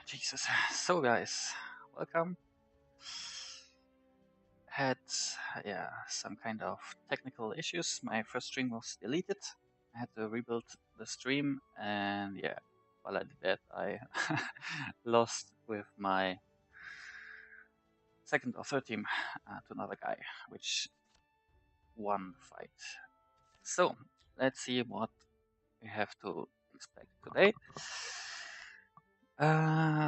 Jesus. So guys, welcome. Had some kind of technical issues. My first stream was deleted. I had to rebuild the stream, and yeah, while I did that, I lost with my second or third team to another guy, which won the fight. So let's see what we have to expect today.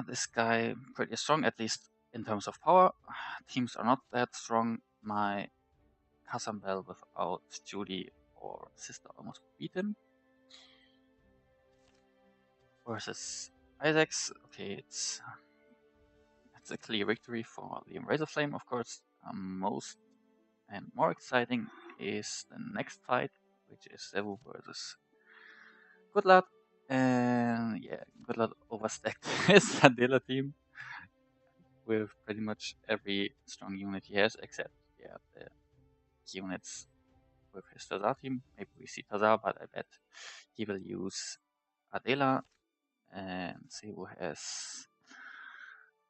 This guy pretty strong, at least in terms of power. Teams are not that strong. My Casambel without Judy or Sister almost beat him. Versus Isaacs, okay, it's a clear victory for the Razor Flame, of course. Most and more exciting is the next fight, which is Zebu versus Goodlad. And yeah, Goodlad overstacked his Adela team with pretty much every strong unit he has, except the units with his Tazar team. Maybe we see Tazar, but I bet he will use Adela, and Cebu has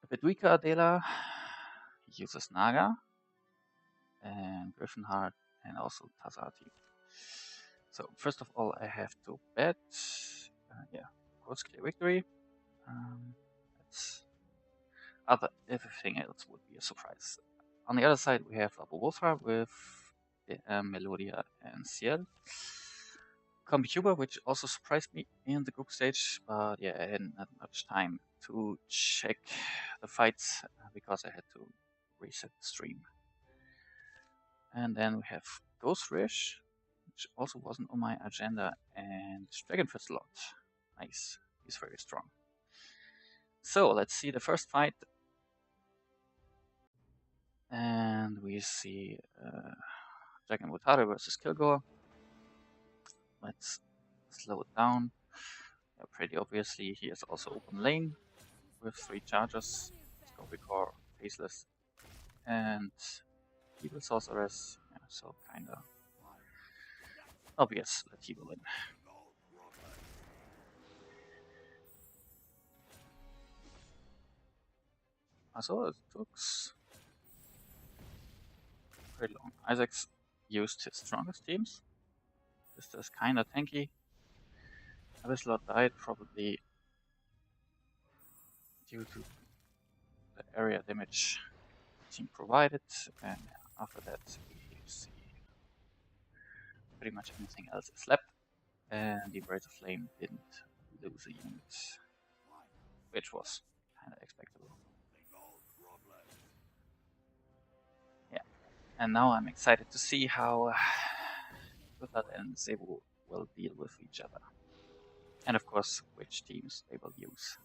a bit weaker Adela. He uses Naga and Griffenheart and also Tazar team. So first of all, I have to bet. Of course, clear victory. Everything else would be a surprise. On the other side, we have Abu Wolfra with Melodia and Ciel. Combi which also surprised me in the group stage, but yeah, I hadn't had much time to check the fights because I had to reset the stream. And then we have Ghost Rish, which also wasn't on my agenda, and Dragonfist Lord. Nice, he's very strong. So let's see the first fight. And we see Dragon Mutare versus Kilgore. Let's slow it down. Yeah, pretty obviously, he has also open lane with 3 charges, Scorpicore, Faceless, and Evil Sorceress. Yeah, so kinda obvious that he will win. Also, it took pretty long. Isaacs used his strongest teams. This is kinda tanky. Abyslord died probably due to the area damage the team provided, and after that we see pretty much anything else is left, and the Razor Flame didn't lose a unit, which was kinda expectable. Yeah, and now I'm excited to see how Goodlad and Zebu will deal with each other. And of course, which teams they will use.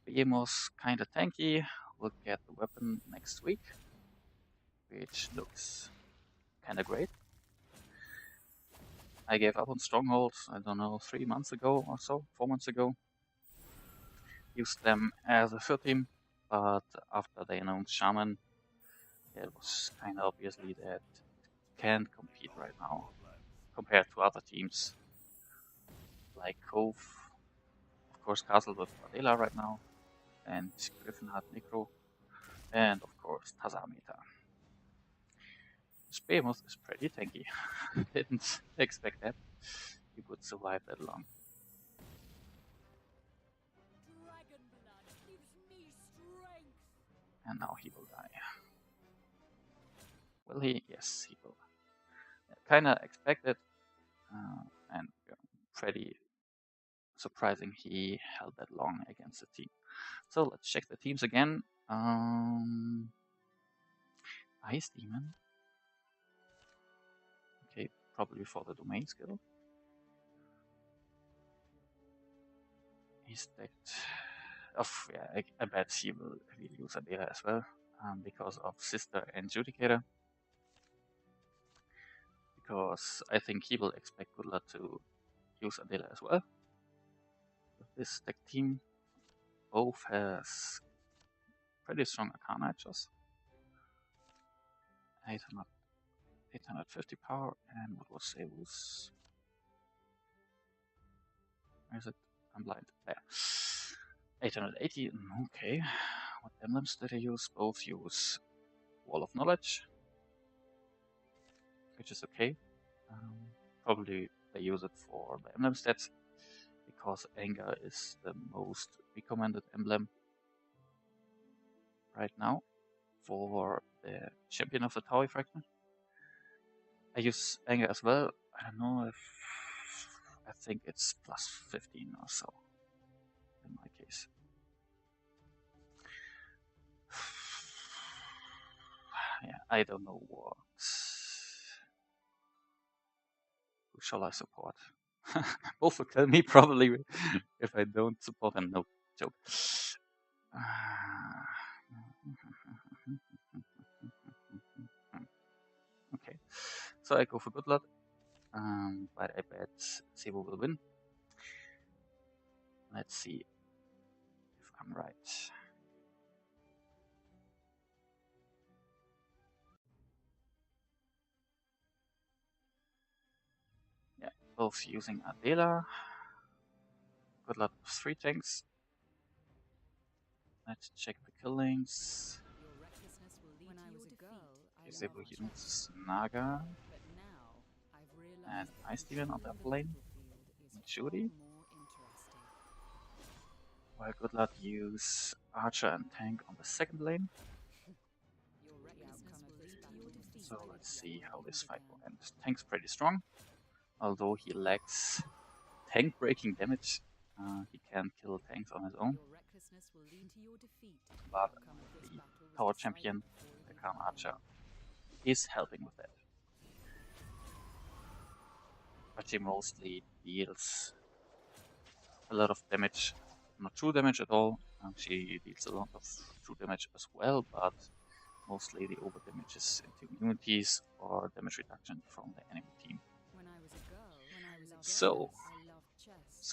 Behemoth's kinda tanky, we'll get the weapon next week, which looks kinda great. I gave up on Strongholds, I don't know, 3 months ago or so, 4 months ago. Used them as a third team, but after they announced Shaman, it was kinda obviously that it can't compete right now compared to other teams like Cove, of course Castle with Adela right now, and Griffenheart Necro, and of course Tazar meta. This Behemoth is pretty tanky. Didn't expect that he would survive that long. And now he will die. Will he? Yes, he will. Kinda expected, and pretty surprising he held that long against the team. So let's check the teams again. Ice Demon. Okay, probably for the domain skill. He's stacked. I bet he will use Adela as well, because of Sister and Judicator. Because I think he will expect Goodlad to use Adela as well. With this stack team, both has pretty strong Arcana edges. 850 power, and what was Zebu's? Where is it? I'm blind. There. 880, okay. What emblems did I use? Both use Wall of Knowledge, which is okay. Probably they use it for the emblem stats, because Anger is the most recommended emblem right now for the Champion of the Taui Fragment. I use Anger as well. I don't know if... I think it's plus 15 or so in my case. Yeah, I don't know what... Who shall I support? Both will kill me probably if I don't support them. No joke. Okay, so I go for Good Luck, but I bet Sebo will win. Let's see if I'm right. Yeah, both using Adela. Good Luck 3 tanks. Let's check the killings. Sebo uses Naga and Ice Demon on the upper lane. Judy. While Good Luck use Archer and Tank on the second lane. So let's see how this fight will end. Tank's pretty strong, although he lacks tank breaking damage. He can kill tanks on his own. But the tower champion, the Khan Archer, is helping with that. But she mostly deals a lot of damage, not true damage at all. She deals a lot of true damage as well, but mostly the over damages into immunities or damage reduction from the enemy team. So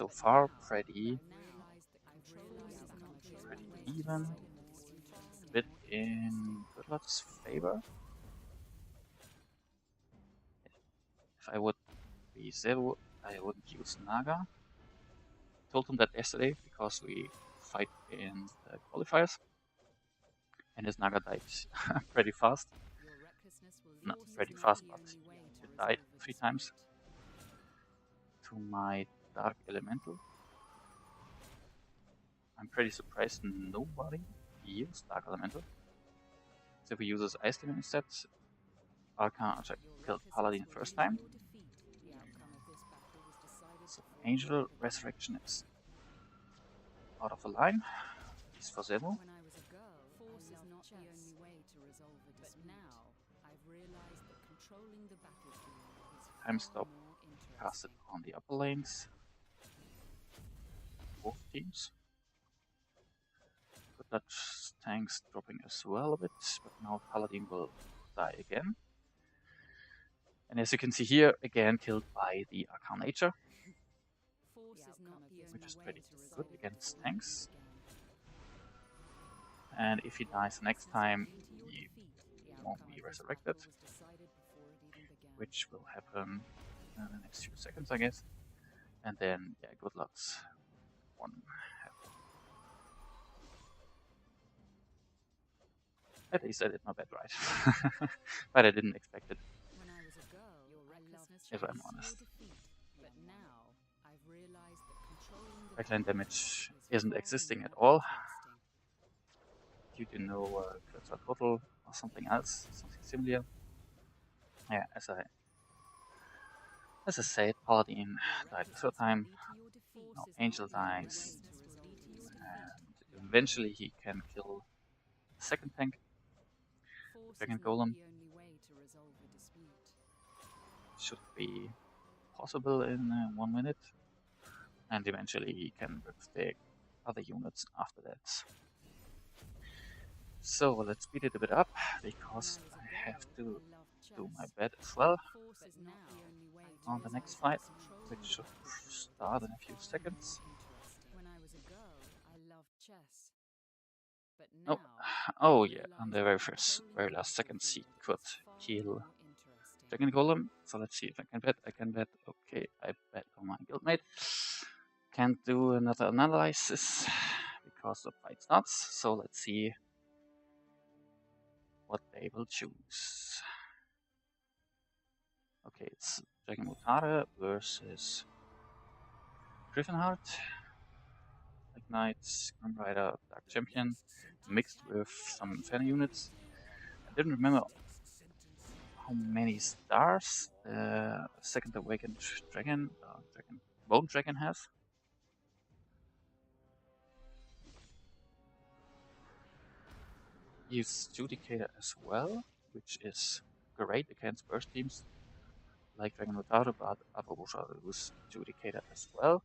far pretty even, a bit in Good Luck's favor. If I would be Zero, I wouldn't use Naga. Told him that yesterday because we fight in the qualifiers, and his Naga died pretty fast. Not pretty fast, but it died 3 times to my Dark Elemental. I'm pretty surprised nobody used Dark Elemental. So if he uses Ice Demon instead, Arcana Archer killed Paladin first time. So Angel Resurrection is out of the line. It's for Zemo. Time stop casted on the upper lanes. Both teams. Good Dutch tanks dropping as well a bit, but now Paladin will die again. And as you can see here, again killed by the Arcanator, which is pretty good against tanks. And if he dies next time, he won't be resurrected, which will happen in the next few seconds, I guess. And then, yeah, Good Luck's one. At least I did my bet right, but I didn't expect it, if I'm honest. Backline damage isn't existing at all, due to no critical total or something else, something similar. Yeah, as I said, Paladin died the third time, now Angel dies, and eventually he can kill the second tank, Dragon Golem. Should be possible in 1 minute, and eventually he can rip the other units after that. So let's speed it a bit up, because I have to do my bet as well on the next fight, which should start in a few seconds. Oh, oh yeah, on the very last seconds he could kill Dragon Golem. So let's see if I can bet. I can bet. Okay, I bet on my guildmate. Can't do another analysis because the fight starts. So let's see what they will choose. Okay, it's Dragon Mutare versus Griffinheart, Black Knight, Grim Rider, Dark Champion, mixed with some Inferno units. I didn't remember how many stars the second awakened dragon, Bone Dragon has. Use Judicator as well, which is great against burst teams like Dragon Mutare, but Apabusha use Judicator as well.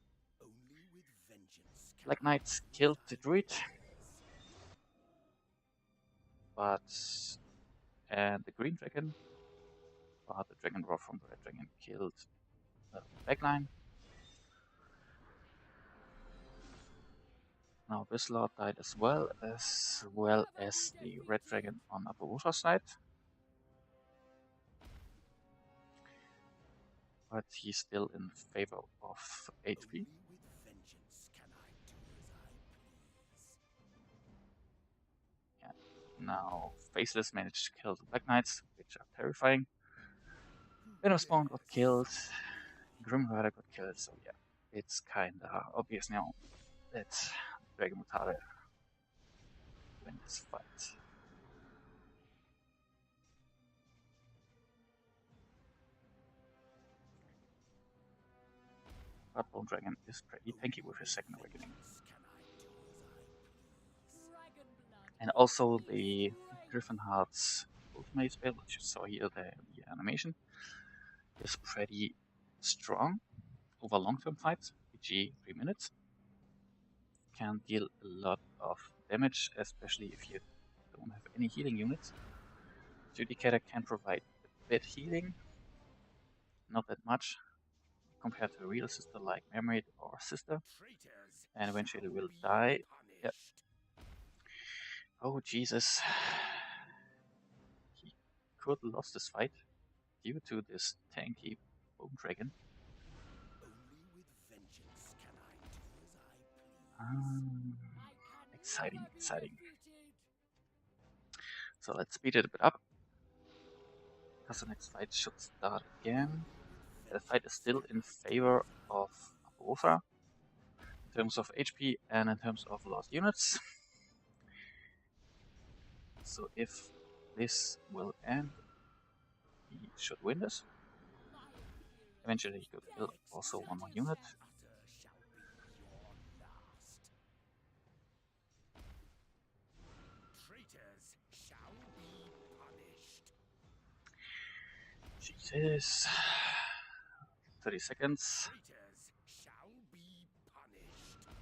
Black Knight killed the druid, and the green dragon, but the dragon roar from the red dragon killed the backline. Now Bislord died as well as the red dragon on Apabusha's side. But he's still in favor of HP. Yeah. Now Faceless managed to kill the Black Knights, which are terrifying. Venomspawn got killed, Grim Rider got killed, so yeah, it's kinda obvious now that Dragon Mutare win this fight. But Bone Dragon is pretty tanky with his second awakening. And also the Griffinheart's ultimate spell, which you saw here, the animation, is pretty strong over long-term fights, e.g. 3 minutes. Can deal a lot of damage, especially if you don't have any healing units. Judicator can provide a bit healing, not that much, compared to a real sister like Mermaid or Sister, and eventually will die. Yep. Oh Jesus. He could have lost this fight due to this tanky Bone Dragon. Exciting, exciting. So let's speed it a bit up, because the next fight should start again. The fight is still in favor of Apabusha in terms of HP and in terms of lost units. So if this will end, he should win this. Eventually he could kill also one more unit. Jesus. 30 seconds.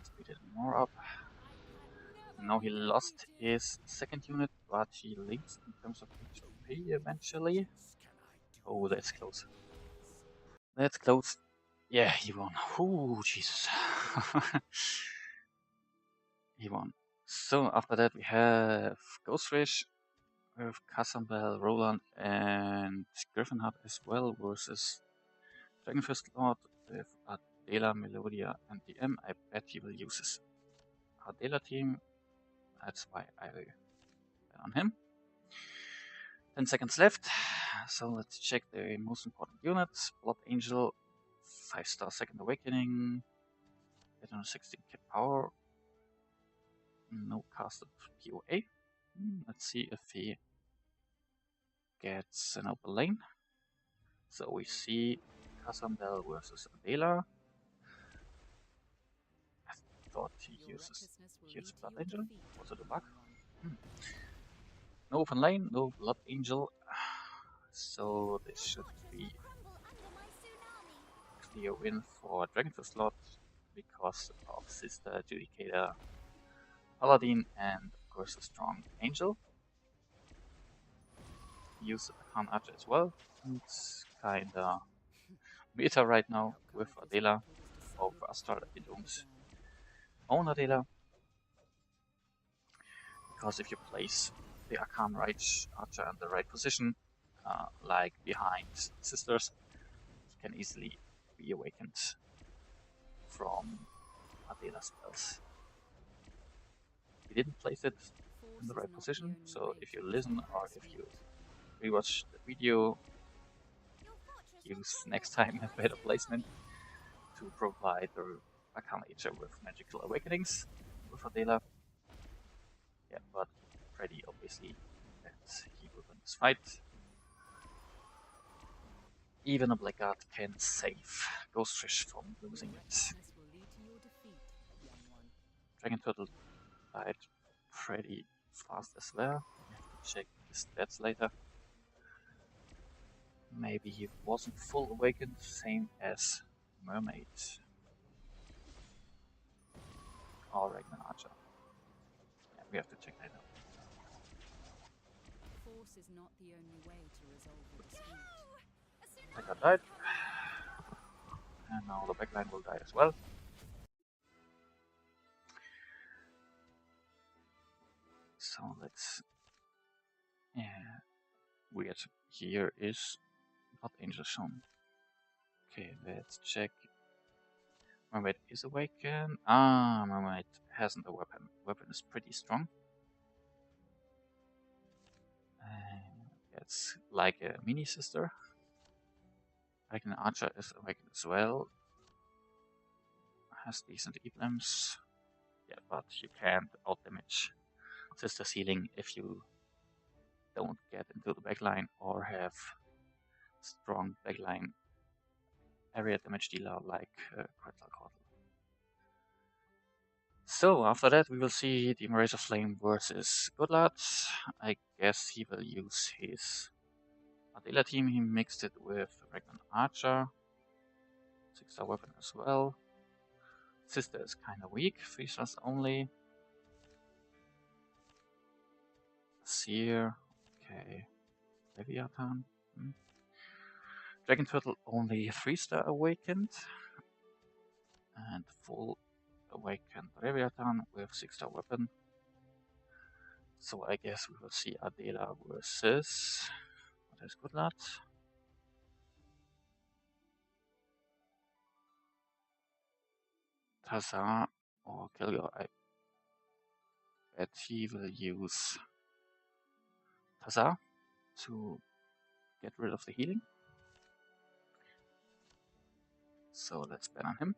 Speed it more up. Now he lost his second unit, but he leads in terms of HP eventually. Oh, that's close. That's close. Yeah, he won. Oh, Jesus. He won. So after that we have Ghostfish with Cassambel, Roland, and Griffinheart as well versus Dragonfist Lord with Adela, Melodia, and DM. I bet he will use his Adela team. That's why I bet on him. 10 seconds left. So let's check the most important units. Blood Angel, 5-star second awakening, 816 kit power, no casted POA. Let's see if he gets an open lane. So we see Cassambel versus Adela. I thought he uses Blood Angel. Was it a bug? No open lane, no Blood Angel. So this should be a clear win for Dragonfist Lord because of Sister, Judicator, Paladin, and of course a strong Angel. Use Arcane Archer as well. It's kinda meta right now with Adela or Astra that you don't own Adela. Because if you place the Arcane Archer in the right position, like behind Sisters, he can easily be awakened from Adela spells. didn't place it in the right position. So if you listen or if you rewatch the video, use next time a better placement to provide the Arcanager with magical awakenings with Adela. Yeah, but pretty obviously that he will win this fight. Even a Blackguard can save Ghostfish from losing it. Dragon Turtle died pretty fast as well. We have to check his stats later. Maybe he wasn't full awakened, same as Mermaid. Or Ragnar Archer. Yeah, we have to check later. Force is not the only way to resolve the dispute. Blackguard died. And now the backline will die as well. So let's... Yeah, weird. Here is not Angel shown. Okay, let's check. Mermaid is awakened. Ah, Mermaid hasn't a weapon. Weapon is pretty strong. It's like a mini sister. Like an Archer is awakened as well. Has decent emblems. Yeah, but you can't outdamage Sister's healing if you don't get into the backline or have strong backline area damage dealer like Quetzalcoatl. So after that we will see the Razor Flame versus Godlad. I guess he will use his Adela team. He mixed it with Ragnar Archer. 6-star weapon as well. Sister is kinda weak, 3 stars only. Seer, okay. Leviathan. Dragon Turtle only 3-star awakened. And full awakened Leviathan with 6-star weapon. So I guess we will see Adela versus... What is Godlad? Tazar or Kilgore. I bet he will use Tazar to get rid of the healing. So let's ban on him.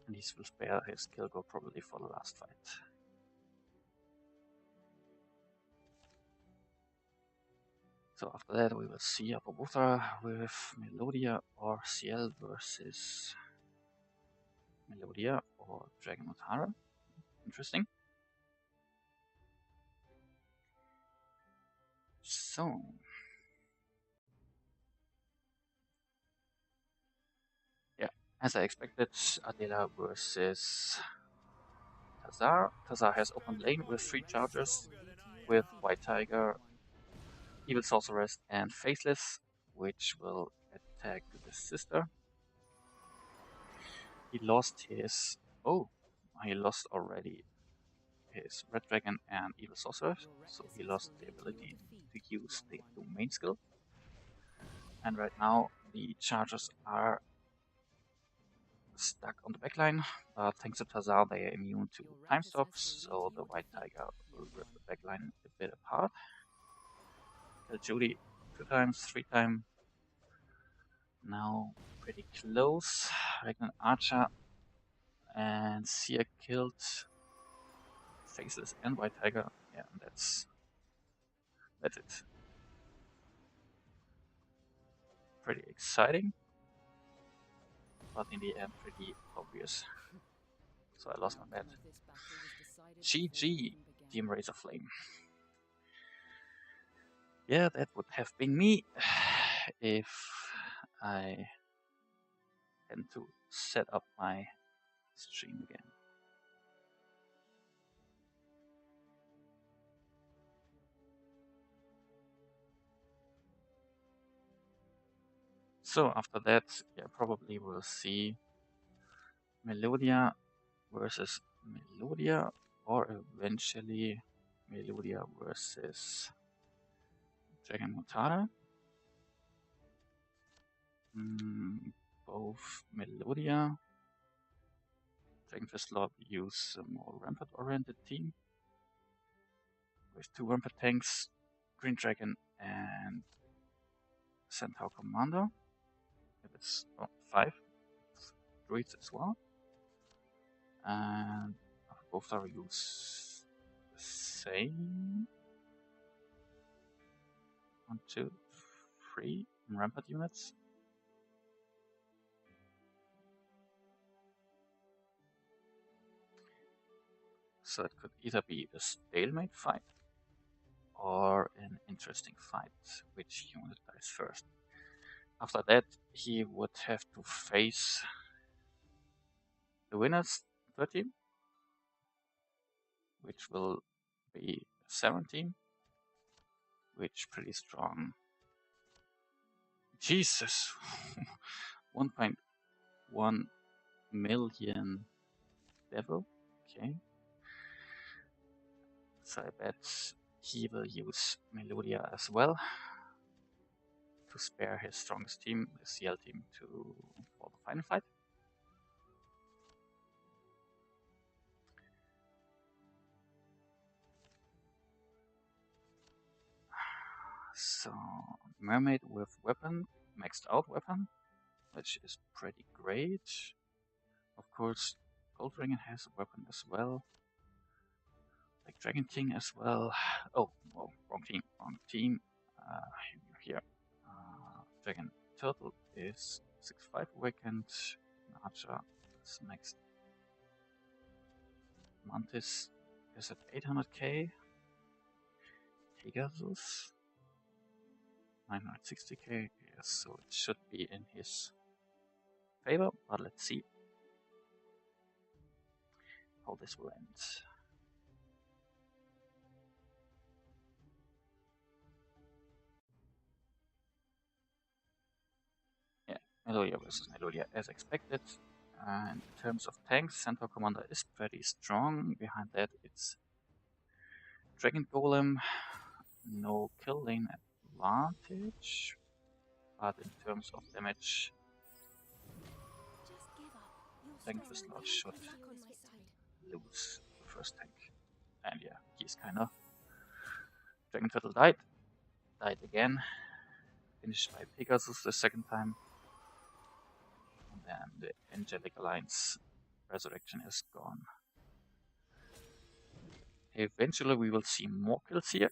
And he will spare his Kilgore probably for the last fight. So after that we will see Apobuthra with Melodia or Ciel versus Melodia or Dragon Otara. Interesting. So yeah, as I expected, Adela versus Tazar. Tazar has open lane with 3 chargers with White Tiger, Evil Sorceress and Faceless, which will attack the sister. He lost his... Oh, he lost already his Red Dragon and Evil Sorceress, so he lost the ability to use the main skill. And right now the chargers are stuck on the backline, but thanks to Tazar they are immune to time stops, so the White Tiger will rip the backline a bit apart. Kill Judy 2 times, 3 times. Now pretty close. Ragnar Archer and Seer killed Faceless and White Tiger. Yeah, and that's it. Pretty exciting, but in the end pretty obvious. So I lost my bet. GG, Team Razor Flame. Yeah, that would have been me if I had to set up my stream again. So after that, yeah, probably we'll see Melodia versus Melodia, or eventually Melodia versus Dragon Mutara. Both Melodia, Dragonfist Lord use a more rampart-oriented team with 2 rampart tanks, Green Dragon, and Centaur Commander. If it's 5 druids as well. And both are use the same 1, 2, 3 rampart units. So it could either be a stalemate fight or an interesting fight, which unit dies first. After that, he would have to face the winner's third team, which will be 17, which pretty strong. Jesus, 1.1 million devil. Okay. So I bet he will use Melodia as well to spare his strongest team, the CL team, for the final fight. So Mermaid with weapon, maxed out weapon, which is pretty great. Of course, Gold Dragon has a weapon as well, like Dragon King as well. Oh, well, wrong team. Here, Dragon Turtle is 6/5 awakened. Archer is next. Mantis is at 800k. Pegasus 960k. Yes, so it should be in his favor, but let's see how this will end. Yeah, Melodia versus Melodia as expected. And in terms of tanks, Centaur Commander is pretty strong. Behind that, it's Dragon Golem. No kill lane advantage, but in terms of damage, Dragonfist Lord should lose the first tank. And yeah, he's kinda. Dragon Turtle died again, finished by Pegasus the second time. And then the Angelic Alliance Resurrection is gone. Eventually we will see more kills here,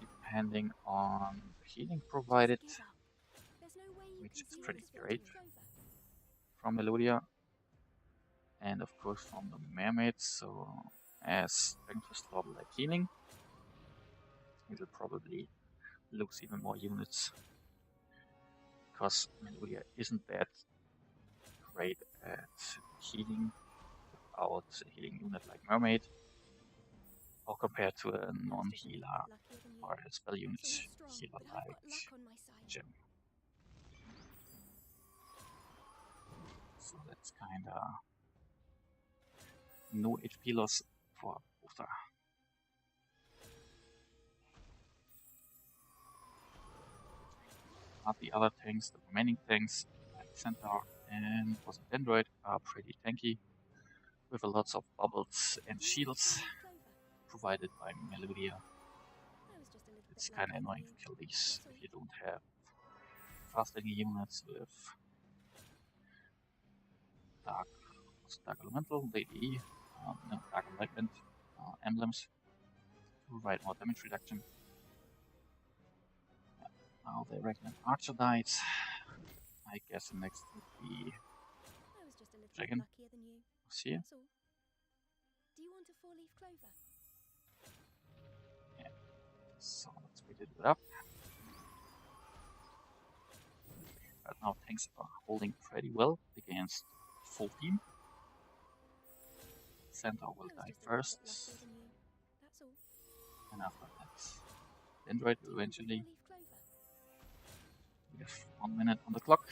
depending on the healing provided, which is pretty great from Melodia, and of course from the Mermaids. So as Dragonfist Lord like healing, he will probably lose even more units, because Melodia isn't that great at healing without a healing unit like Mermaid, or compared to a non-healer or a spell unit healer like Gem. So that's kinda no HP loss for Uther. But the other tanks, the remaining tanks, like Centaur and was a Dendroid, are pretty tanky, with a lots of bubbles and shields provided by Melodia. It's kinda annoying to kill these if you don't have fast units with Dark Elemental, DDE, no, Dark Enlightenment emblems to provide more damage reduction. Yeah. Now the Regnant Archer died. I guess the next would be Dragon. See? Do you want a 4-leaf clover? Yeah. So let's speed it up. Right now tanks are holding pretty well against full team. Centaur will die first, and after that Dendroid will eventually. We have 1 minute on the clock.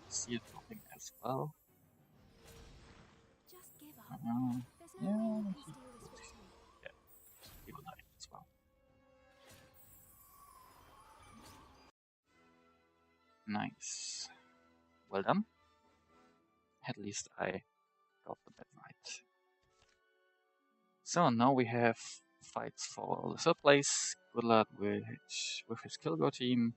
See it dropping as well. Yeah, he will die as well. Nice. Well done. At least I got the bet right. So now we have fights for the third place. Goodlad with his Kilgore team.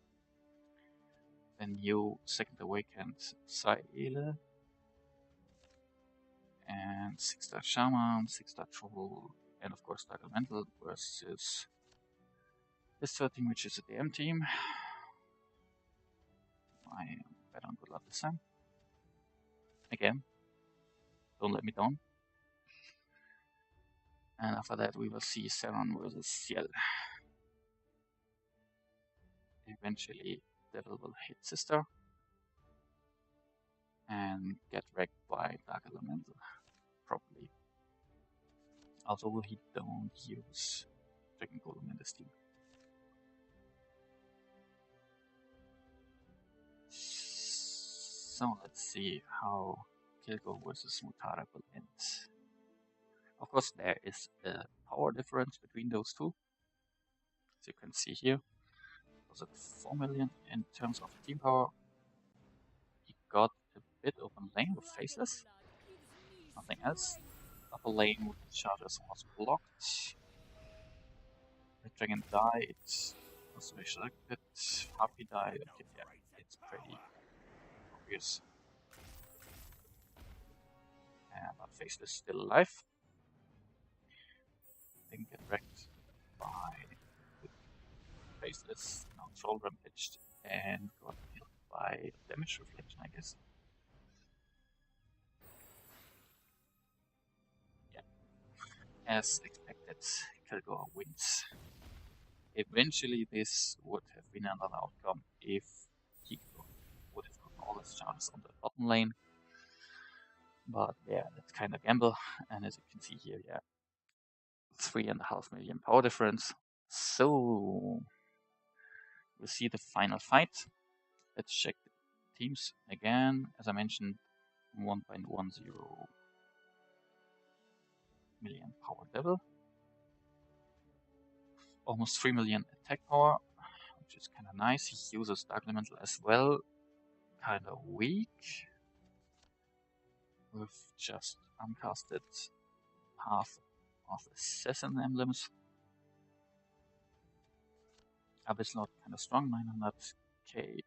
The new Second Awakened Saele. And 6-star Shaman, 6-star Troll, and of course Dark Elemental versus this third team, which is a DM team. I bet on Goodlad this time. Again, don't let me down. And after that, we will see Seron versus Ciel. Eventually, Devil will hit Sister and get wrecked by Dark Elemental, probably. Although he don't use Dragon Golem in this team. So let's see how Kilgore versus Mutara will end. Of course, there is a power difference between those two. As you can see here, was it 4 million in terms of team power? He got a bit open lane with Faceless, nothing else. Upper lane with the charges was blocked. Red Dragon died, was resurrected. Harpy died. Okay, yeah, it's pretty obvious. But Faceless is still alive. Didn't get wrecked by Faceless. Now Troll rampaged and got killed by damage reflection, I guess. Yeah. As expected, Kilgore wins. Eventually, this would have been another outcome if he would have gotten all his charges on the bottom lane. But yeah, that's kind of gamble. And as you can see here, yeah, 3.5 million power difference. So we'll see the final fight. Let's check the teams again. As I mentioned, 1.10 million power devil. Almost 3 million attack power, which is kind of nice. He uses Dark Elemental as well. Kind of weak. With just uncasted half of Assassin emblems. Abyssal kind of strong, 900k.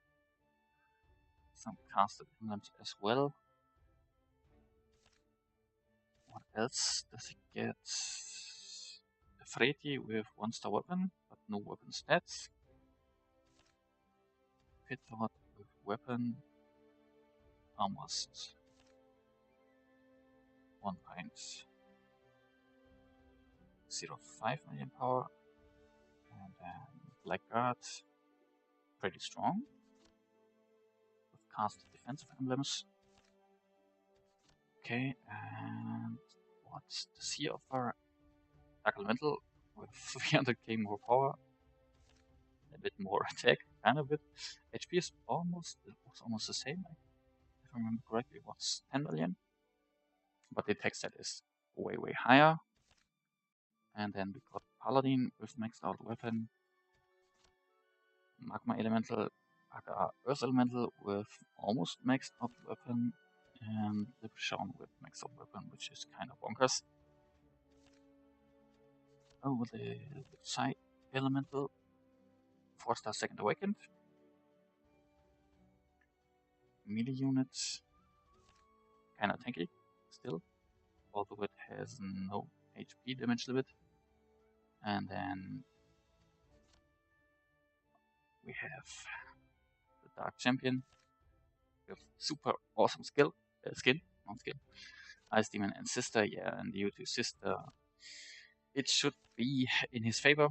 Some casted emblems as well. What else does he get? Freti with 1-star weapon, but no weapon stats. Pithod with weapon, almost 1.05 million power. And then Blackguard, pretty strong. With cast defensive emblems. Okay, and what does he offer? Dark Elemental with 300k more power. A bit more attack, kind of bit. HP is almost the same. If I remember correctly, it was 10 million. But the attack stat is way higher. And then we got Paladin with maxed out weapon. Magma Elemental, aka Earth Elemental with almost maxed out weapon. And Leprechaun with maxed out weapon, which is kind of bonkers. Oh, the side Elemental, 4-star Second Awakened. Melee units, kinda tanky still, although it has no HP damage limit. And then we have the Dark Champion with super awesome skin, Ice Demon and Sister, yeah, and due to Sister, it should be in his favor.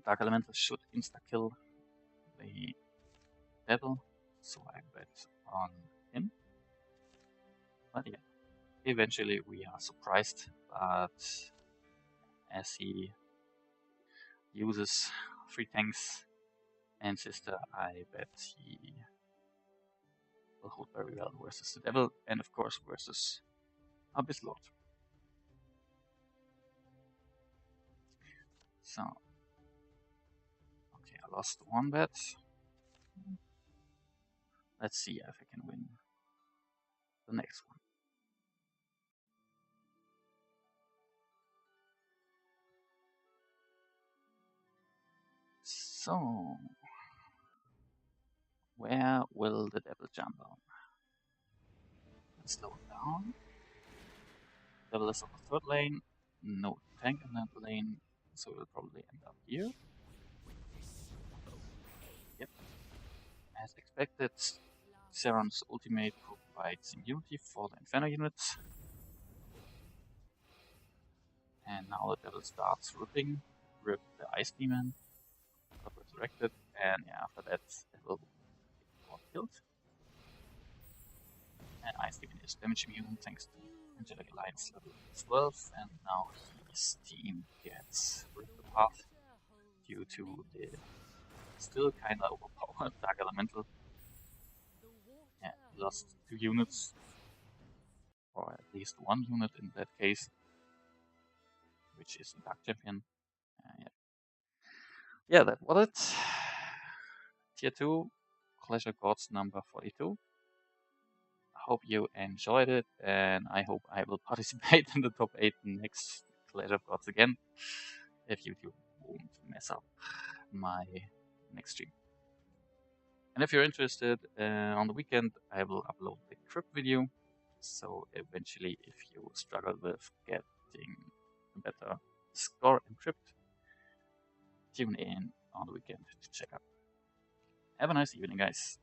Dark Elemental should insta-kill the Devil, so I bet on him. But yeah, eventually we are surprised, but as he uses 3 tanks and Sister, I bet he will hold very well versus the Devil, and of course versus Abyss Lord. So, okay, I lost 1 bet. Let's see if I can win the next one. So, where will the devil jump on? Let's slow it down. Devil is on the third lane, no tank in that lane, so we'll probably end up here. Yep. As expected, Seron's ultimate provides immunity for the Inferno units. And now the devil starts ripping, rip the Ice Demon, got resurrected, and yeah, after that it will be killed. And Ice Demon is damage immune thanks to Angelic Alliance level 12, and now his team gets ripped apart due to the still kinda overpowered Dark Elemental. Yeah, he lost 2 units, or at least 1 unit in that case, which is a Dark Champion. Yeah, that was it. Tier 2, Clash of Gods number 42. I hope you enjoyed it, and I hope I will participate in the top 8 next Clash of Gods again, if YouTube won't mess up my next stream. And if you're interested, on the weekend I will upload the crypt video, so eventually if you struggle with getting a better score in crypt, tune in on the weekend to check out. Have a nice evening, guys.